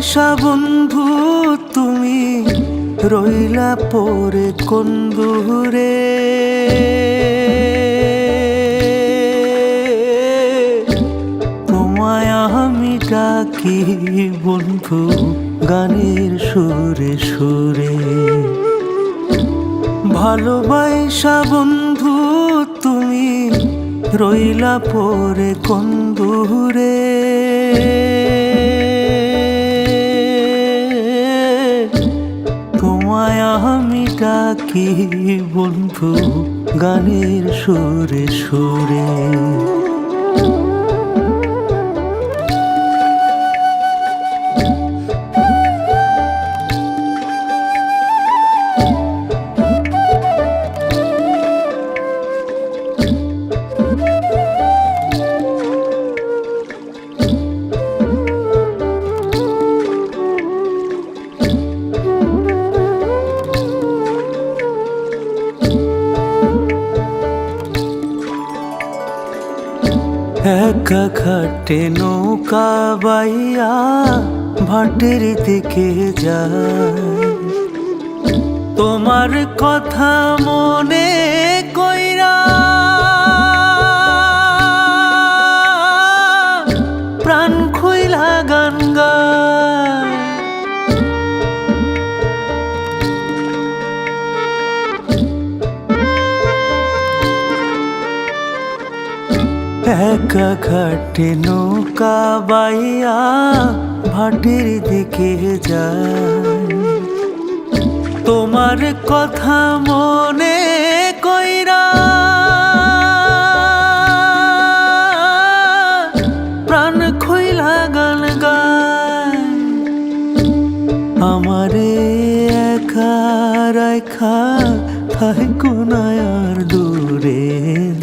ভালোবাসা বন্ধু তুমি রইলা পরে কোন দূরে, তোমায় আমি ডাকি বন্ধু গানের সুরে সুরে। ভালোবাসা বন্ধু তুমি রইলা পরে কোন দূরে, তোমায় আমি ডাকি বন্ধু গানের সুরে সুরে। একা ঘাটে নৌকা বাইয়া ভাটের দিকে যায়, তোমার কথা মনে কইরা প্রাণ খুইলা গান গায়। একা ঘাটে নৌকা বাইয়া ভাটের দিকে যায়, তোমার কথা মনে কইরা প্রাণ খুইলা গান গায়। আমারে একা রাখা থাইকো না আর দূরে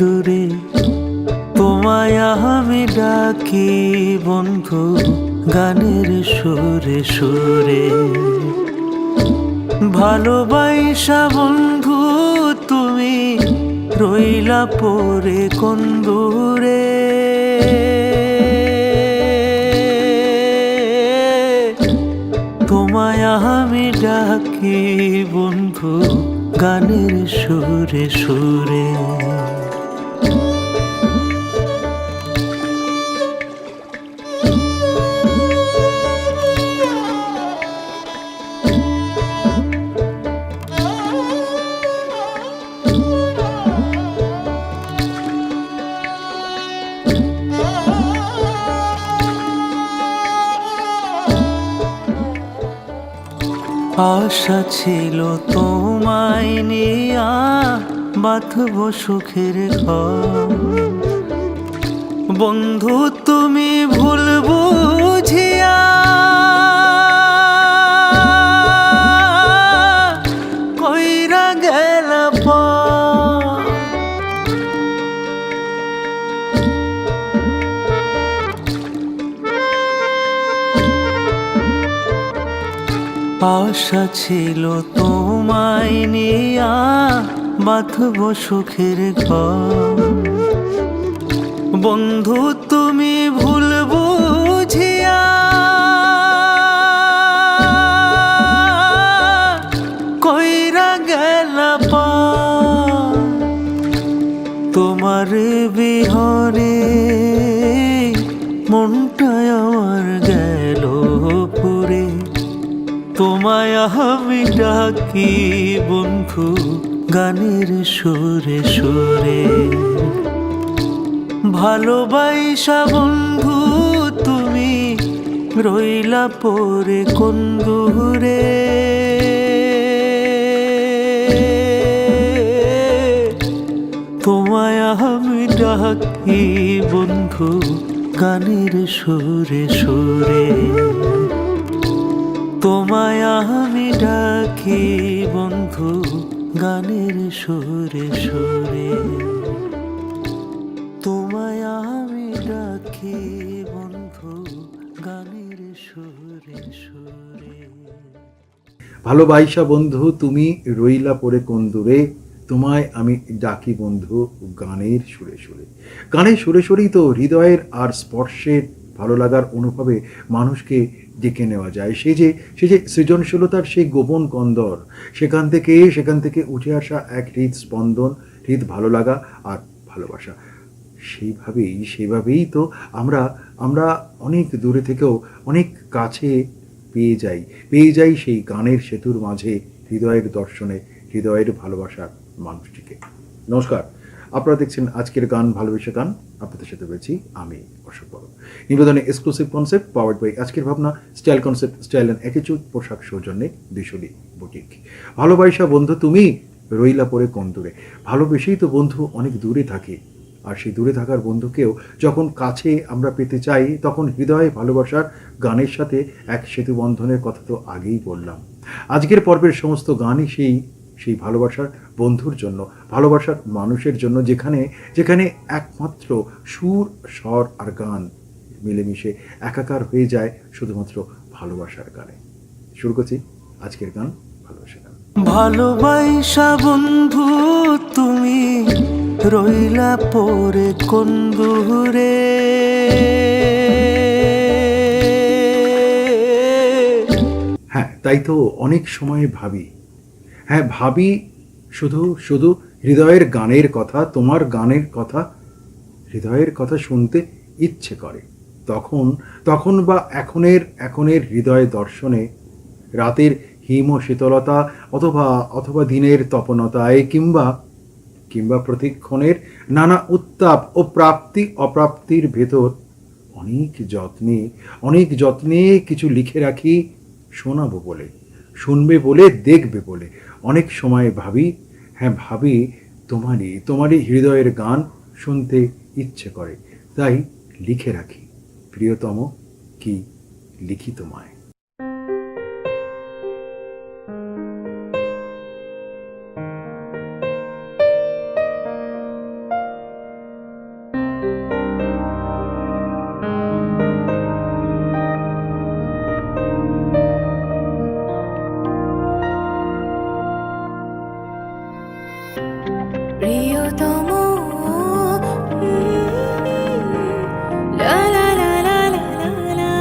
দূরে, তোমায় আমি ডাকি বন্ধু গানের সুরে সুরে। ভালোবাসা বন্ধু তুমি রইলা পরে কোন দূরে, তোমায় আমি ডাকি বন্ধু গানের সুরে সুরে। আশা ছিল তোমায় নিয়া বাঁধব সুখের ঘর, বন্ধু তুমি ভুল বুঝিয়া কইরা গেলা পর। আশা ছিল তোমায় নিয়া বাঁধব সুখের ঘর, বন্ধু তুমি ভুল বুঝিয়া কইরা গেলা পর। তোমার বিহনে মনটায় আমার গেল পুরে, তোমায় আমি ডাকি বন্ধু গানের সুরে সুরে। ভালোবাসা বন্ধু তুমি রইলা পরে কোন দূরে, তোমায় আমি ডাকি বন্ধু গানের সুরে সুরে। তোমায় আমি ডাকি বন্ধু গানের সুরে সুরে। তোমায় আমি ডাকি বন্ধু গানের সুরে সুরে। ভালোবাসা বন্ধু তুমি রইলা পরে কোন দূরে, তোমায় আমি ডাকি বন্ধু গানের সুরে সুরে। গানের সুরে সুরেই তো হৃদয়ের আর স্পর্শের ভালো লাগার অনুভবে মানুষকে ডেকে নেওয়া যায়। সে যে সৃজনশীলতার সেই গোপন কন্দর, সেখান থেকে উঠে আসা এক হৃদস্পন্দন, ভালো লাগা আর ভালোবাসা। সেইভাবেই তো আমরা আমরা অনেক দূরে থেকেও অনেক কাছে পেয়ে যাই সেই গানের সেতুর মাঝে হৃদয়ের দর্শনে, হৃদয়ের ভালোবাসার মানুষটিকে। নমস্কার, আপনারা দেখছেন আজকের গান ভালোবেসে গান। আপনাদের সাথে রয়েছি আমি অশোক বড়। নিবেদনে এক্সক্লুসিভ কনসেপ্ট পাওয়ার্ড বাই আজকের ভাবনা, style concept, style and attitude, পোশাক সৌজন্যে দিশলি বুটিক। ভালোবাসা বন্ধু তুমি রইলা পড়ে কোন দূরে। ভালোবেসেই তো বন্ধু অনেক দূরে থাকে, আর সেই দূরে থাকার বন্ধুকেও যখন কাছে আমরা পেতে চাই, তখন হৃদয়ে ভালোবাসার গানের সাথে এক সেতু বন্ধনের কথা তো আগেই বললাম। আজকের পর্বের সমস্ত গানই সেই ভালোবাসার বন্ধুর জন্য, ভালোবাসার মানুষের জন্য, যেখানে একমাত্র সুর, স্বর আর গান মিলেমিশে একাকার হয়ে যায় শুধুমাত্র ভালোবাসার গানে। শুরু করছি আজকের গান ভালোবাসা গান। ভালোবাসা বন্ধু তুমি রইলা পরে কোন দূরে। হ্যাঁ, তাই তো অনেক সময় ভাবি শুধু হৃদয়ের গানের কথা, তোমার গানের কথা, হৃদয়ের কথা শুনতে ইচ্ছে করে। তখন বা এখনের হৃদয় দর্শনে, রাতের হিম শীতলতা অথবা দিনের তপনতায়, কিংবা প্রতিক্ষণের নানা উত্তাপ ও অপ্রাপ্তির ভেতর অনেক যত্নে কিছু লিখে রাখি, শোনাবো বলে, শুনবে বলে, দেখবে বলে। অনেক সময় ভাবি তোমারই হৃদয়ের গান শুনতে ইচ্ছে করে, তাই লিখে রাখি। প্রিয়তম, কি লিখি তোমায়। প্রিয়তম লা লা লা লা লা লা লা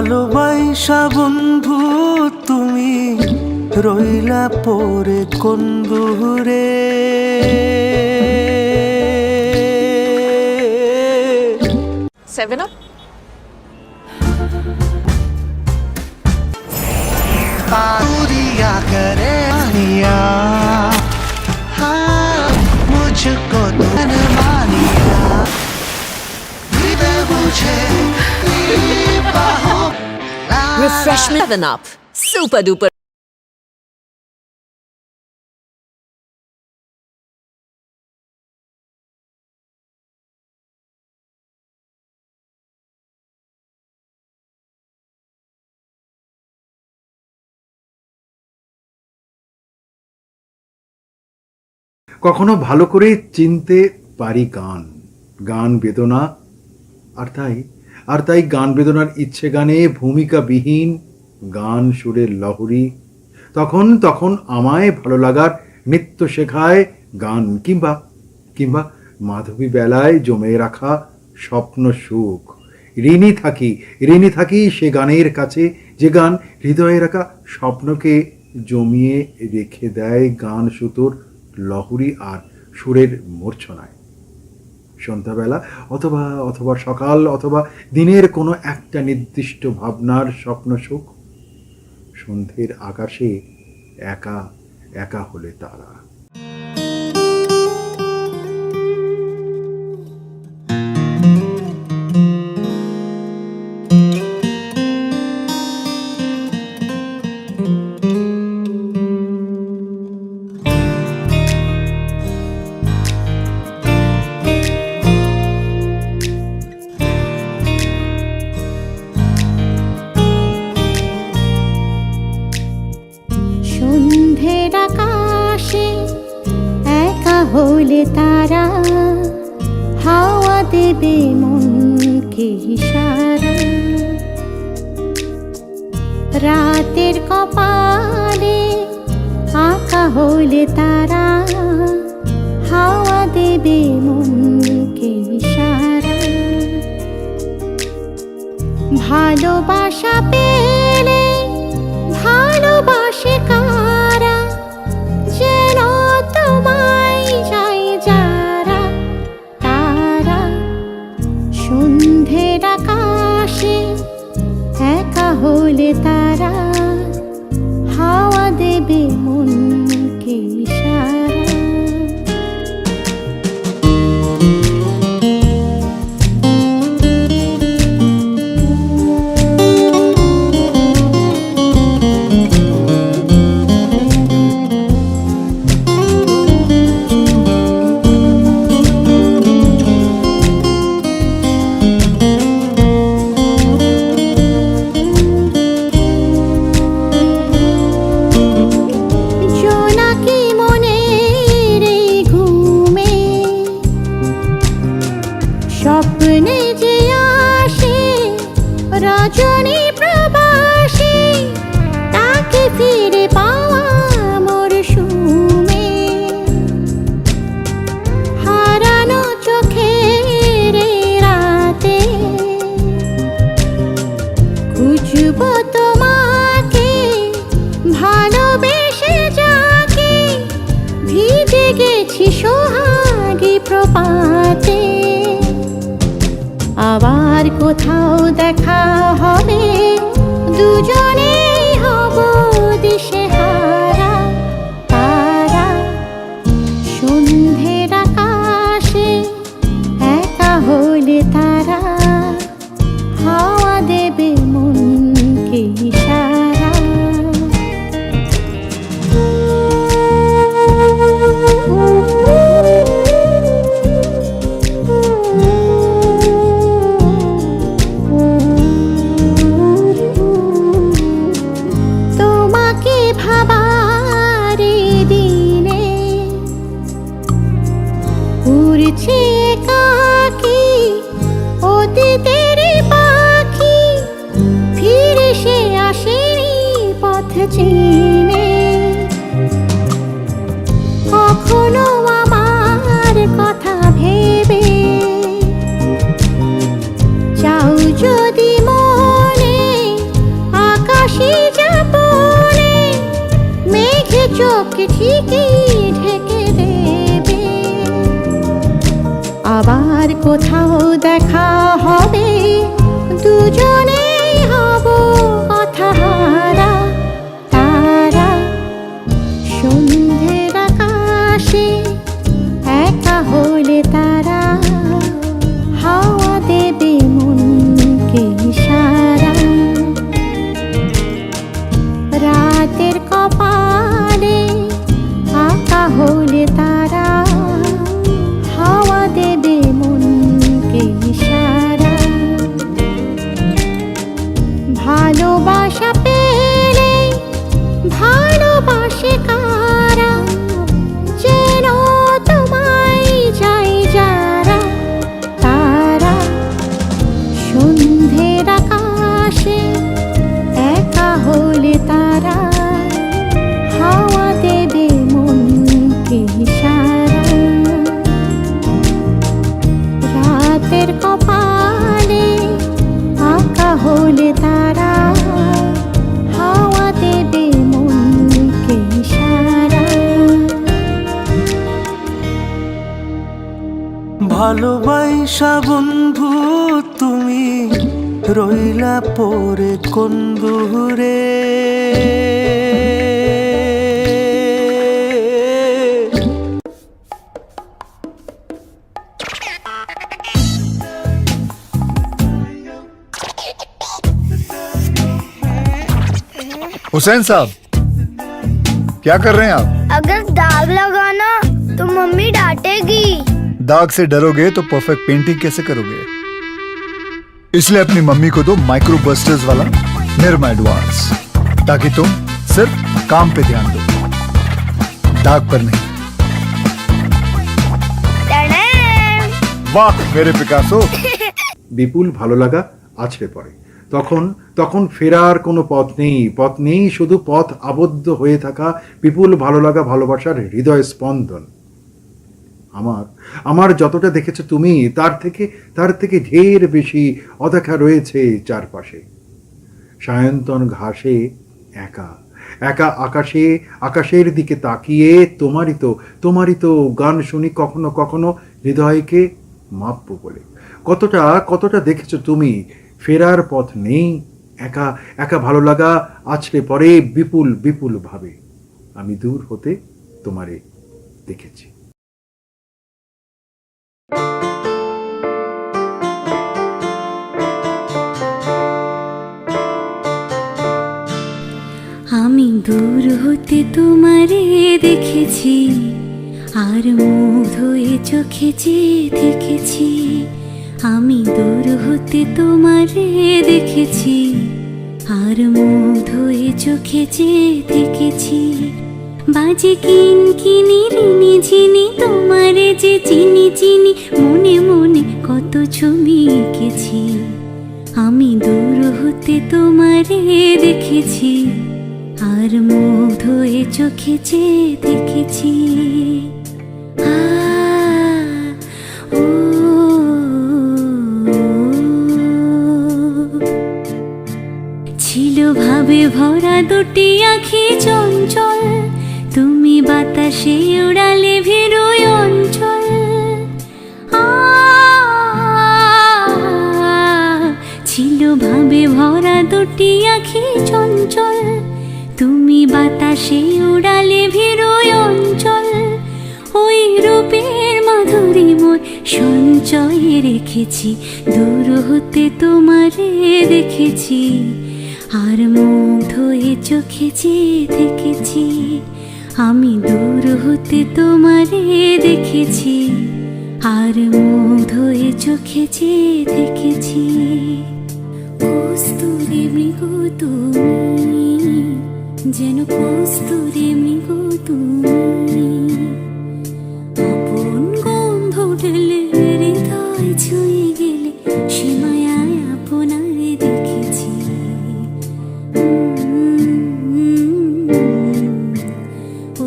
ভালোবাসা বন্ধু তুমি রইলা পরে কোন দূরে। 7 Up? पारिया करे आनिया, हाँ मुझको तो मानिया, मुझे Refreshment 7 Up. Super duper. কখনো ভালো করে চিনতে পারি গান, গান বেদনা, আর তাই গান বেদনার ইচ্ছে গানে ভূমিকাবিহীন গান সুরের লহরী। তখন আমায় ভালো লাগার নিত্য শেখায় গান, কিংবা মাধবী বেলায় জমে রাখা স্বপ্ন সুখ। ঋণী থাকি সে গানের কাছে যে গান হৃদয়ে রাখা স্বপ্নকে জমিয়ে রেখে দেয় গান সুতোর লহরী আর সুরের মূর্ছনায়। সন্ধ্যাবেলা অথবা সকাল অথবা দিনের কোনো একটা নির্দিষ্ট ভাবনার স্বপ্ন সুখ, সন্ধ্যের আকাশে একা একা হলে তারা। সন্ধ্যের আকাশে একা হলে তারা হাওয়া দেবে মনকে ইশারা। রাতের কপালে আঁকা হলে তারা হাওয়া দেবে মনকে ইশারা। ভালোবাসা পেলে ভালোবাসে কারা, যেন তোমায় যায় যারা তারা। সন্ধ্যের আকাশে একা হলে তারা হাওয়া দেবে মনকে ইশারা। স্বপ্নে যে আসে রজনী প্রবাসী, তাকে ফিরে পাওয়া মরশুমে। হারানো চোখের রাতে খুঁজব তোমাকে, ভালোবেসে যাকে ভিজে গেছি সোহাগী প্রপাতে। আবার কোথাও দেখা হবে, দুজনে হব দিশেহারা তারা। সন্ধ্যের আকাশে একা হলে তারা হাওয়া দেবে মনকে ইশারা। ভালোবাসা বন্ধু তুমি রইলা পরে কোন দূরে। हुसैन साहब, क्या कर रहे हैं आप? अगर दाग लगाना तो मम्मी डांटेगी। दाग से डरोगे तो परफेक्ट पेंटिंग कैसे करोगे? इसलिए अपनी मम्मी को दो माइक्रो बस्टर्स वाला निरमा एडवांस, ताकि तुम सिर्फ काम पे ध्यान दो, दाग पर नहीं। वाह मेरे पिकासो। বিপুল ভালো লাগা আছড়ে পড়ে। তখন তখন ফেরার কোনো পথ নেই, শুধু পথ আবদ্ধ হয়ে থাকা বিপুল ভালো লাগা, ভালোবাসার হৃদয় স্পন্দন। আমার যতটা দেখেছো তুমি, তার থেকে ঢের বেশি অদেখা রয়েছে চারপাশে। সায়ন্তন ঘাসে একা একা আকাশের দিকে তাকিয়ে তোমারই তো গান শুনি কখনো কখনো হৃদয়কে মাপবো বলে। কতটা দেখেছো তুমি, ফেরার পথ নেই, একা ভালো লাগা আছড়ে পড়ে বিপুল ভাবে। আমি দূর হতে তোমারে দেখেছি। আমি দূর হতে তোমারে দেখেছি, আর মুগ্ধ হয়ে চোখে চেয়ে দেখেছি। আমি দূর হতে তোমারে দেখেছি, আর মুগ্ধ হয়ে চোখে চেয়ে দেখেছি। বাজে কিনি রিনি ঝিনি তোমারে যে চিনি মনে মনে কত ছবি এঁকেছি। আমি দূর হতে তোমারে দেখেছি, আর মুগ্ধ হয়ে চোখে চেয়ে দেখেছি। ছিল ভাবে ভরা দুটি আঁখি চঞ্চল, তুমি বাতাসে উড়ালে ভেরোয় অঞ্চল। ছিল ভাবে ভরা দুটি আঁখি চঞ্চল, তুমি বাতাসে উড়ালে ভেরোয় অঞ্চল। ওই রূপের মাধুরী মোর সঞ্চয়ে রেখেছি, দূর হতে তোমারে দেখেছি, আর মুগ্ধ হয়ে চোখে চেয়ে দেখেছি। আমি দূর হতে তোমারে দেখেছি, আর মুগ্ধ হয়ে চোখে চেয়ে দেখেছি। কস্তুরী মৃগ তুমি, যেন কস্তুরী মৃগ তুমি, আপন গন্ধ ঢেলে হৃদয় ছুঁয়ে গেলে সে মায়ায় আপনারে দেখেছি।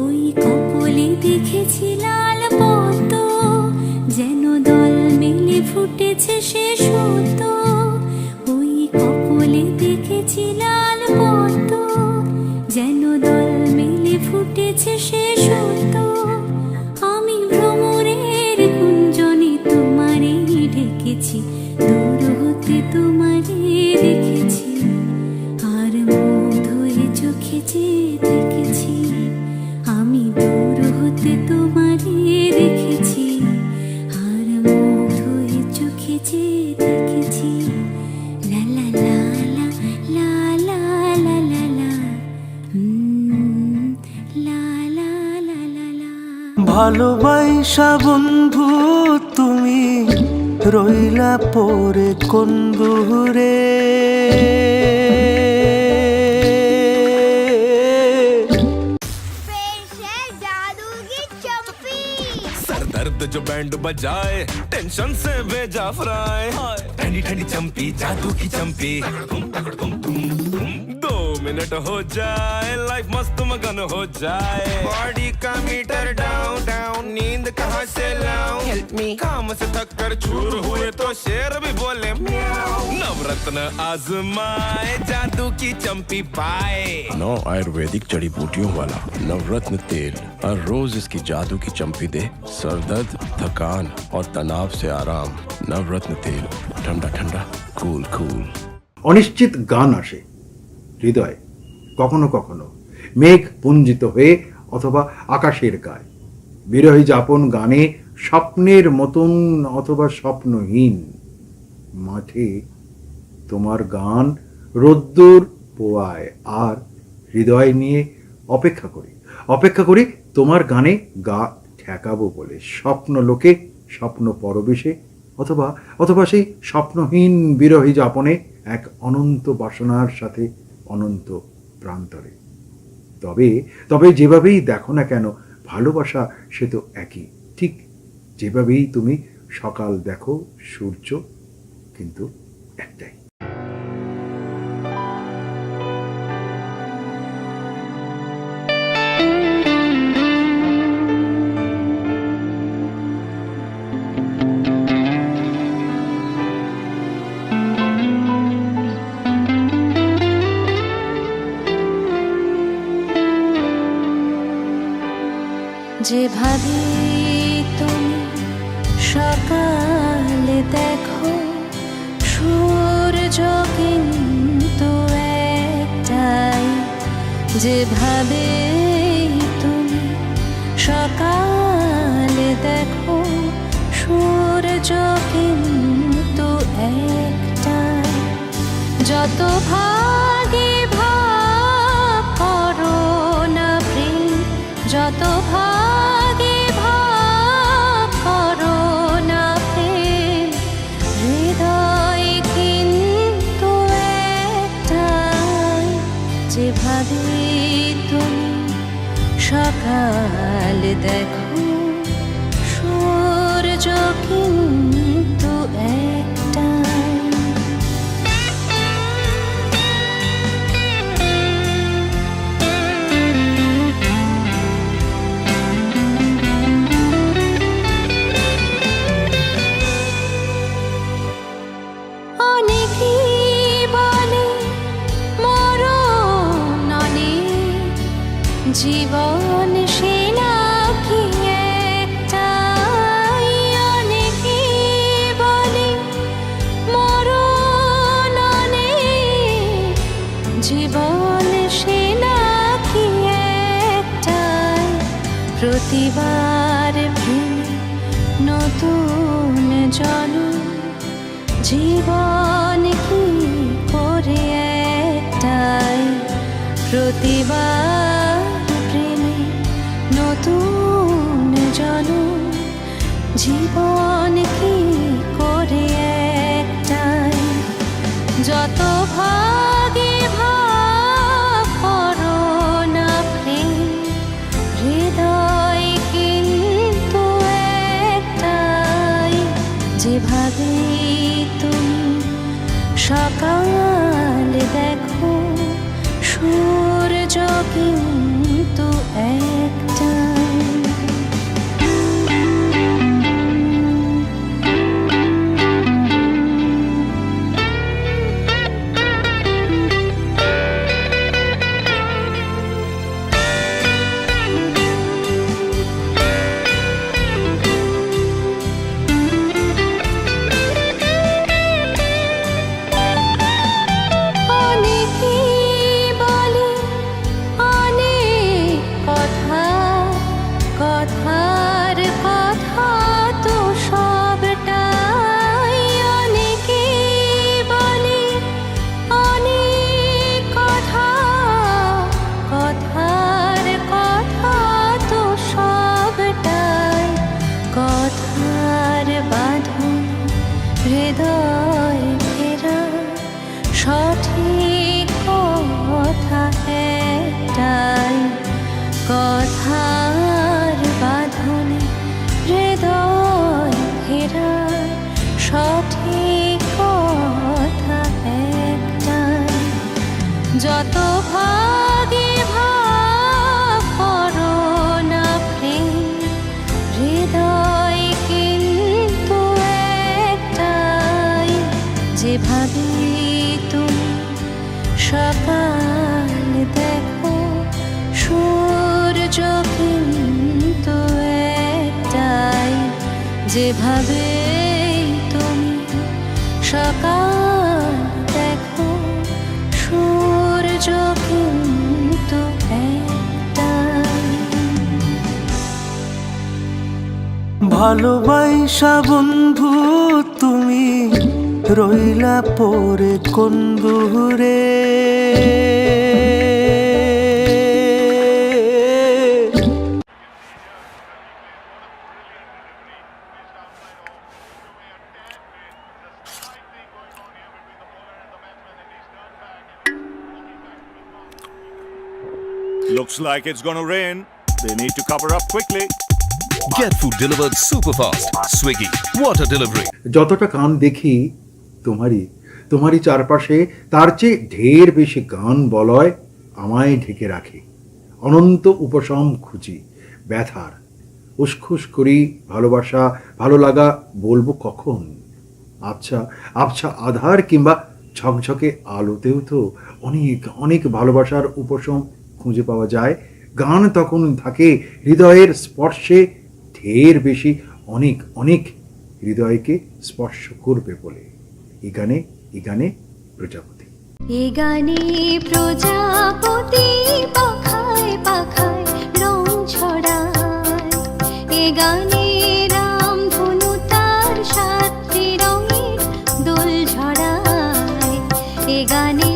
ওই কপলে দেখেছি লাল পদ্ম, যেন দল মেলে ফুটেছে সে সত্য। ওই কপলে দেখেছি লাল পদ্ম, যেন দল মেলে ফুটেছে সে সত্য। আমি ভ্রমরের কুঞ্জনে তোমারে ডেকেছি, দূর হতে তোমারে দেখেছি, আর মুগ্ধ হয়ে চোখে চেয়ে দেখেছি। আমি দূর হতে তোমারে দেখেছি, আর মুগ্ধ হয়ে চোখে চেয়ে দেখেছি। লা লা লা লা লা লা লা লা লা, লা লা লা লা লা। ভালোবাসা বন্ধু তুমি রইলা পরে কোন দূরে। जादू की चप्पी, सर दर्द जो बैंड बजाए, टेंशन से भेजा फ्राई। ठंडी ठंडी चंपी, जादू की चंपी, 2 मिनट हो जाए, लाइफ मस्त मगन हो जाए। बॉडी का मीटर डाउन डाउन, नींद कहाँ से लाऊं, हेल्प मी, काम से टक्कर चूर हुए तो शेर भी बोले म्याऊं। नवरत्न आजमाए जादू की चंपी पाए। 9 आयुर्वेदिक जड़ी बूटियों वाला नवरत्न तेल हर रोज इसकी जादू की चंपी दे सर दर्द, थकान और तनाव से आराम। नवरत्न तेल, ठंडा ठंडा, कूल कूल। অনিশ্চিত গান আসে হৃদয়ে, কখনো কখনো মেঘ পুঞ্জিত হয়ে অথবা আকাশের গায়ে। বিরহী যাপন গানে স্বপ্নের মতন অথবা স্বপ্নহীন। মাঠে তোমার গান রোদ্দুর পোয়ায় আর হৃদয় নিয়ে অপেক্ষা করি তোমার গানে গা ঠেকাবো বলে। স্বপ্ন লোকে, স্বপ্ন পরবেশে, অথবা সেই স্বপ্নহীন বিরহী যাপনে এক অনন্ত বাসনার সাথে অনন্ত প্রান্তরে। তবে যেভাবেই দেখো না কেন ভালোবাসা সে তো একই, ঠিক যেভাবেই তুমি সকাল দেখো সূর্য কিন্তু একটাই। যেভাবে তুমি সকালে দেখো সূর্য কিন্তু একটাই। যেভাবে তুমি সকালে দেখো সূর্য কিন্তু একটাই। যত ভাগে ভাগ করো না প্রেম, যত ভাগে ভাগ করো না প্রেম, হৃদয় কিন্তু একটাই। যেভাবে তুমি সকাল দেখো সূর্য কিন্তু একটাই। জীবন সে নাকি একটাই। অনেকে বলে মরণ অনেক, জীবন সে নাকি একটাই। প্রতিবার প্রেমে নতুন জন্ম, জীবন কি করে একটাই। প্রতিবার নতুন জন্ম, জীবন কি করে একটাই। যত ভাগে ভাগ করো না প্রেম, হৃদয় কিন্তু একটাই। যেভাবে তুমি সকাল দেখো সূর্য কিন্তু একটাই। অনেকে বলে অনেক যেভাবে তুমি সকাল দেখো সূর্য কিন্তু একটাই, যেভাবে তুমি সকাল দেখো সূর্য কিন্তু একটাই। ভালোবাসা বন্ধু তুমি রইলা পরে কোন দূরে, Looks like it's gonna rain. They need to cover up quickly. Get food delivered super fast. Swiggy, water delivery. যতটা গান দেখি তোমারই চারপাশে, তার চেয়ে ঢের বেশি গান বলয় আমায় ঢেকে রাখে। অনন্ত উপশম খুঁজি ব্যথার, উসখুস করি ভালোবাসা ভালো লাগা বলবো কখন। আচ্ছা আবছা আধার কিংবা ঝকঝকে আলোতেও তো অনেক অনেক ভালোবাসার উপশম খুঁজে পাওয়া যায়। গান তখন থাকে হৃদয়ের স্পর্শে ঢের বেশি, অনেক অনেক হৃদয়কে স্পর্শ করবে বলে। এই গানে প্রজাপতি। এ গানে প্রজাপতি পাখায় পাখায় রং ছড়ায়, এ গানে রামধনু তার সাতটি রঙের দোল ঝরায়, এ গানে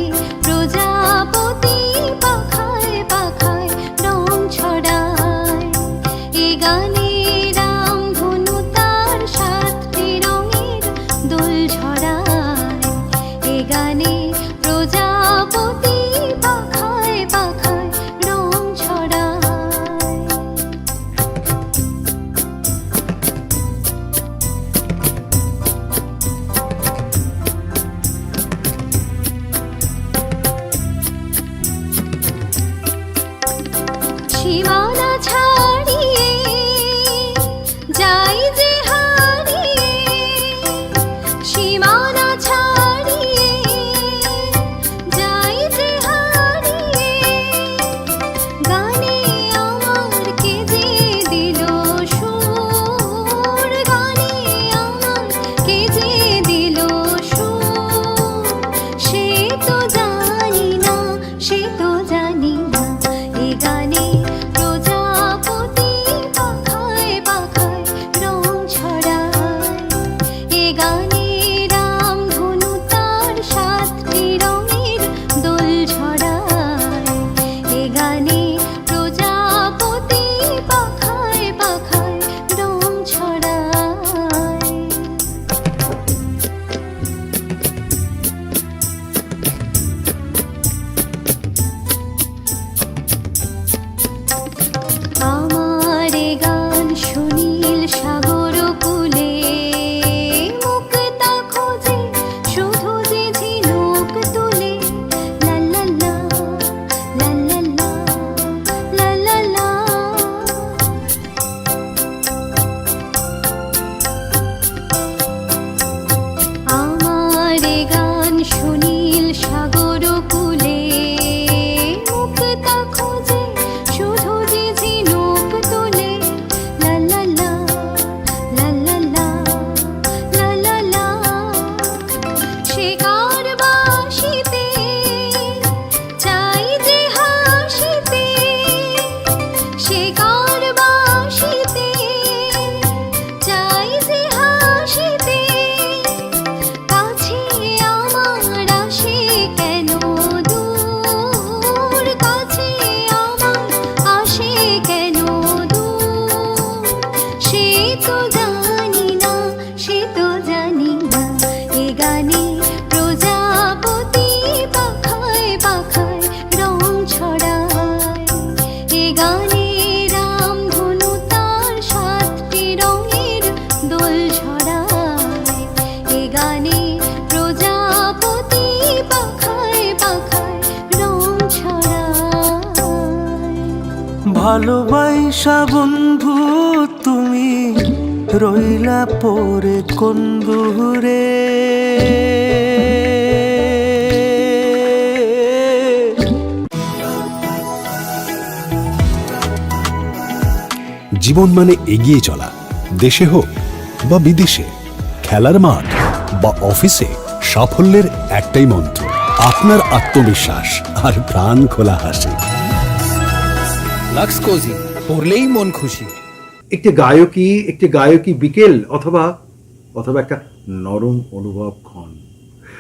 প্রজাপতি পাখায় পাখায় রং ছড়ায়, এ গানে রামধনু তার সাতটি রঙের দোল ঝরায়, এ গানে প্রজাপতি পাখায় পাখায় রং ছড়ায়। সীমানা ছাড়িয়ে যাই যে হারিয়ে, সীমানা ছাড়িয়ে যাই যে হারিয়ে, গানে আমার কে যে দিল সুর, গানে আমার কে যে দিল সুর, সে তো জানি না, সে তো জানি না। এ গানে প্রজাপতি পাখায় পাখায় রং ছড়ায়, এ গানে রামধনু তার সাতটি রঙের দোল ঝরায়, এ গানে প্রজাপতি পাখায় পাখায় রং ছড়ায়। আমার এ গান সুনীল সাগর কূলে, মুক্তা খোঁজে শুধু যে ঝিনুক তুলে, লা লা লা লা লা লা লা লা লা। আমার এ গান সুনীল সাগর কূলে, মুক্তা খোঁজে শুধু যে ঝিনুক তুলে, লা লা লা লা লা লা লা লা লা। সে কার বাঁশিতে চাই যে হাসিতে, সে কার বাঁশিতে চাই যে হাসিতে, কাছে আমার আসে কেন দূর, কাছে আমার আসে কেন দূর, সে তো জানি না, সে তো জানি না। এ গানে প্রজাপতি পাখায় পাখায় রং ছড়ায়, এ গানে রামধনু তার সাতটি রঙের দোল ঝরায়, এ গানে প্রজাপতি পাখায় পাখায় রং ছড়ায়। ভালোবাসা বন্ধু তুমি রইলা পরে কোন দূরে, জীবন মানে এগিয়ে চলা, দেশে হোক বা বিদেশে, খেলার মাঠ বা অফিসে, সাফল্যের একটাই মন্ত্র, আপনার আত্মবিশ্বাস আর প্রাণ খোলা হাসি। লাক্স কোজি, পড়লেই মন খুশি। একটি গায়কী বিকেল অথবা একটা নরম অনুভব ক্ষণ।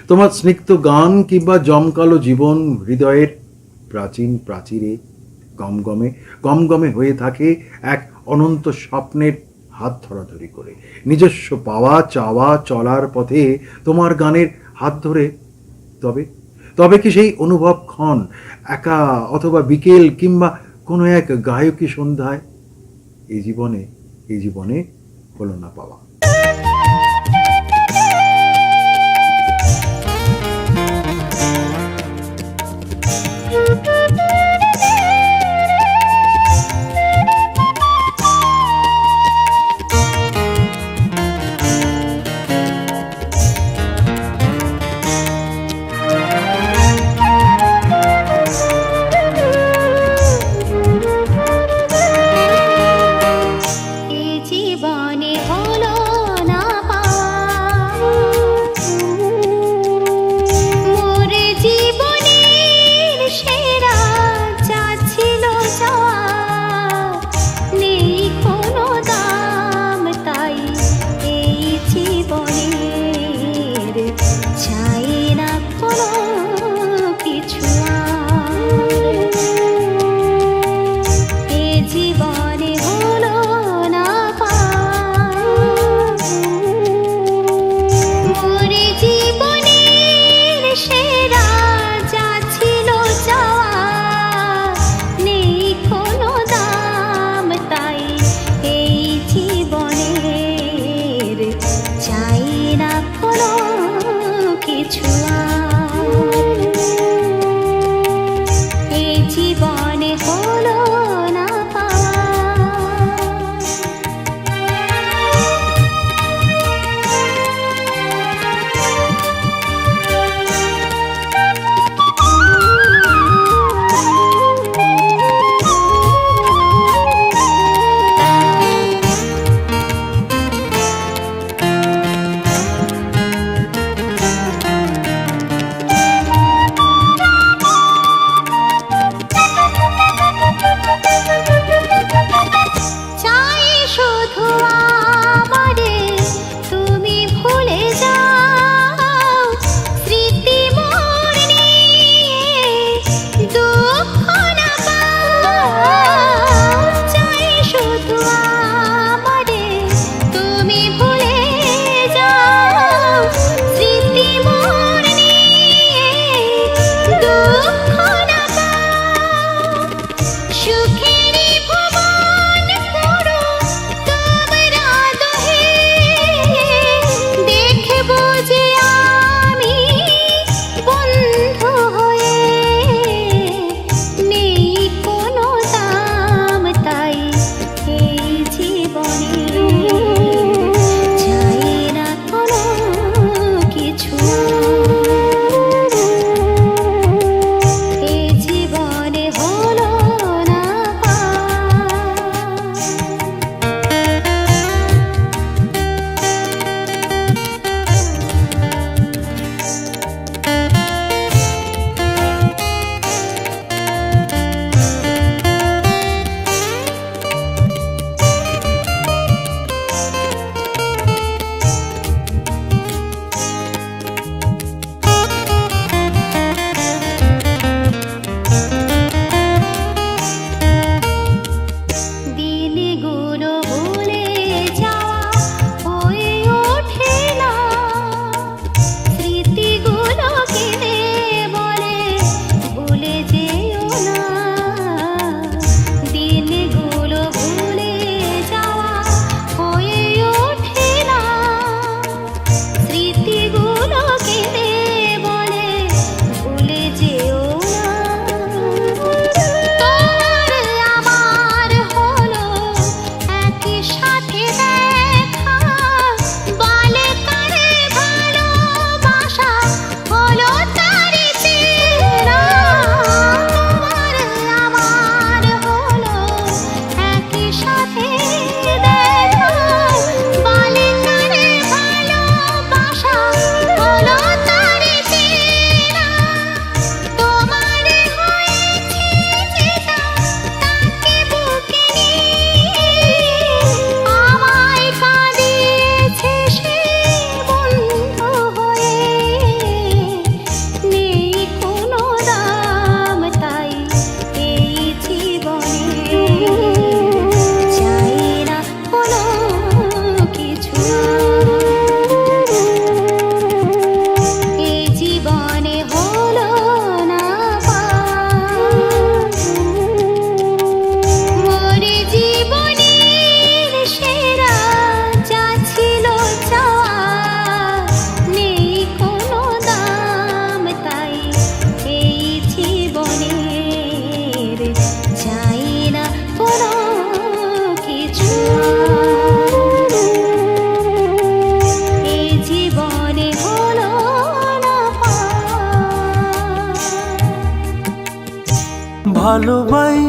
তোমার স্নিগ্ধ গান কিংবা জমকালো জীবন হৃদয়ের প্রাচীন প্রাচীরে গমগমে হয়ে থাকে এক অনন্ত স্বপ্নের হাত ধরাধরি করে। নিজস্ব পাওয়া চাওয়া চলার পথে তোমার গানের হাত ধরে তবে কি সেই অনুভব ক্ষণ একা অথবা বিকেল কিংবা কোনো এক গায়কী সন্ধ্যায় এই জীবনে হলো না পাওয়া। এই জীবনে হলো না পাওয়া, মোর জীবনের সেরা যা ছিল যাওয়া, নেই কোনো দাম তাই এই জীবনের, চাই না কোনো কিছু আর। এ জীবনে হলো না পাওয়া,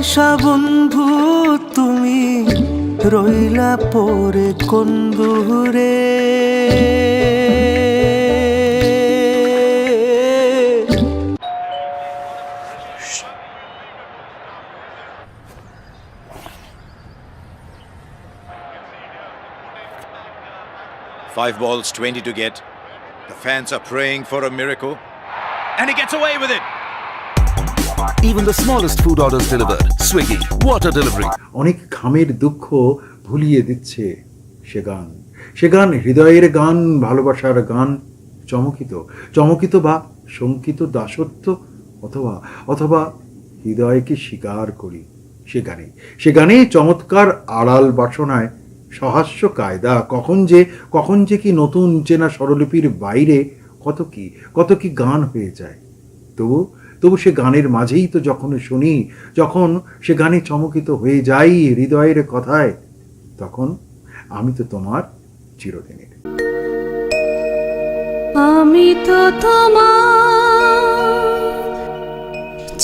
পয়সা বন্ধু তুমি রইলা পরে কোন দূরে Five balls, 20 to get. The fans are praying for a miracle. And he gets away with it. Even the smallest food orders delivered. Swiggy, water delivery. অনেক ঘামের দুঃখ ভুলিয়ে দিচ্ছে সে গান হৃদয়ের গান, ভালোবাসার গান, চমকিত বা শঙ্কিত দাসত্ব, অথবা হৃদয়কে স্বীকার করি সে গানে চমৎকার আড়াল বাসনায় সহাস্য কায়দা, কখন যে কি নতুন চেনা স্বরলিপির বাইরে কত কি গান হয়ে যায়। তবু সে গানের মাঝেই তো যখন সে গানে চমকিত হয়ে যাই হৃদয়ের কথায়, তখন আমি তো তোমার চিরদিনের। আমি তো তোমার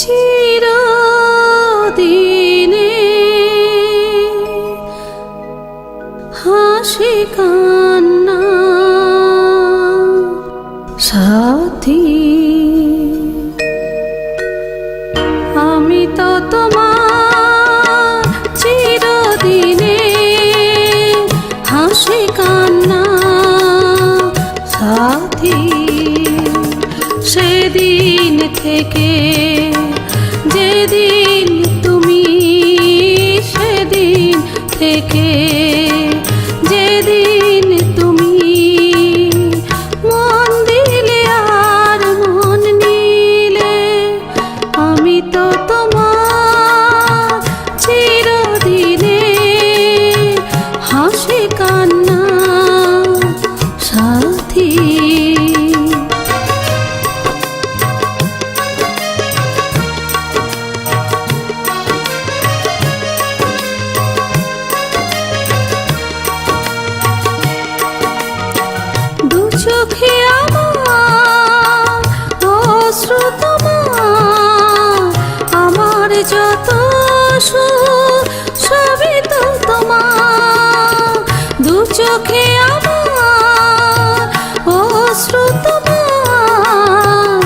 চিরদিনে হাসি কান্না সাথী, আমি তো তোমার চিরদিনে হাসি কান্না সাথী। সেদিন থেকে যেদিন তুমি, সেদিন থেকে যেদিন তুমি মন দিলে আর মন নিলে, আমি তো তোমার চিরদিনে হাসি কান্না সাথী। দু চোখে আমার অশ্রু তোমার, আমার যত সুখ সবই তো তোমার। দু চোখে আমার অশ্রু তোমার,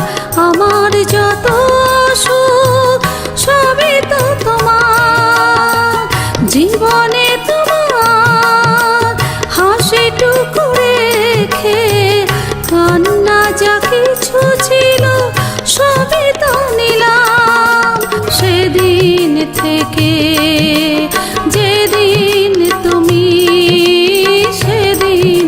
আমার যত সুখ সবই তো তোমার। জীবনে তোমার হাসিটুকু রেখে কান্না যা কিছু ছিল সবই তো নিলাম। সেদিন থেকে যেদিন তুমি, সেদিন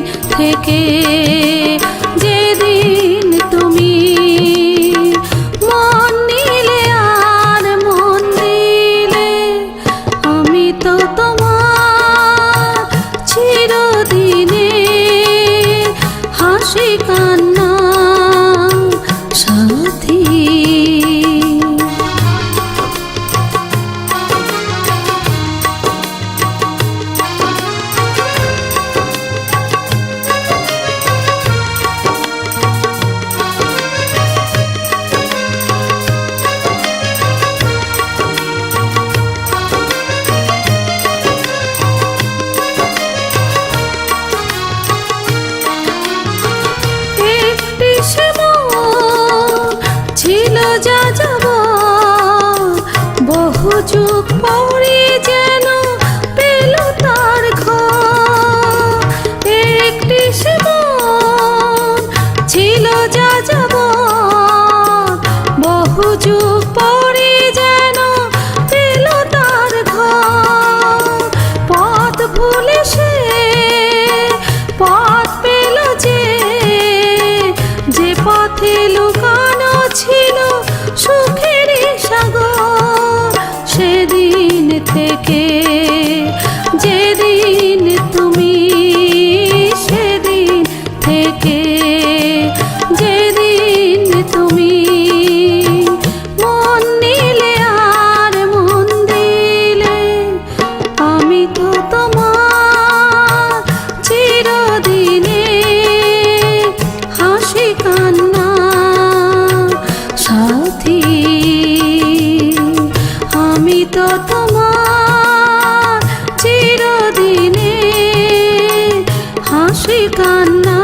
আঁখি কান্না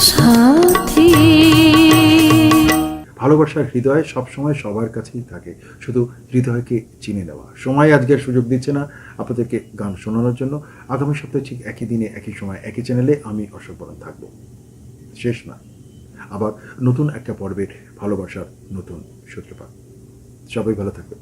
সাথী। ভালোবাসার হৃদয় সবসময় সবার কাছেই থাকে, শুধু হৃদয়কে চিনে নেওয়া। সময় আজকের সুযোগ দিচ্ছে না আপনাদেরকে গান শোনানোর জন্য। আগামী সপ্তাহে ঠিক একই দিনে একই সময় একই চ্যানেলে আমি অশোক বরণ থাকবো। শেষ না, আবার নতুন একটা পর্বের ভালোবাসার নতুন সূত্রপাত। সবাই ভালো থাকবেন।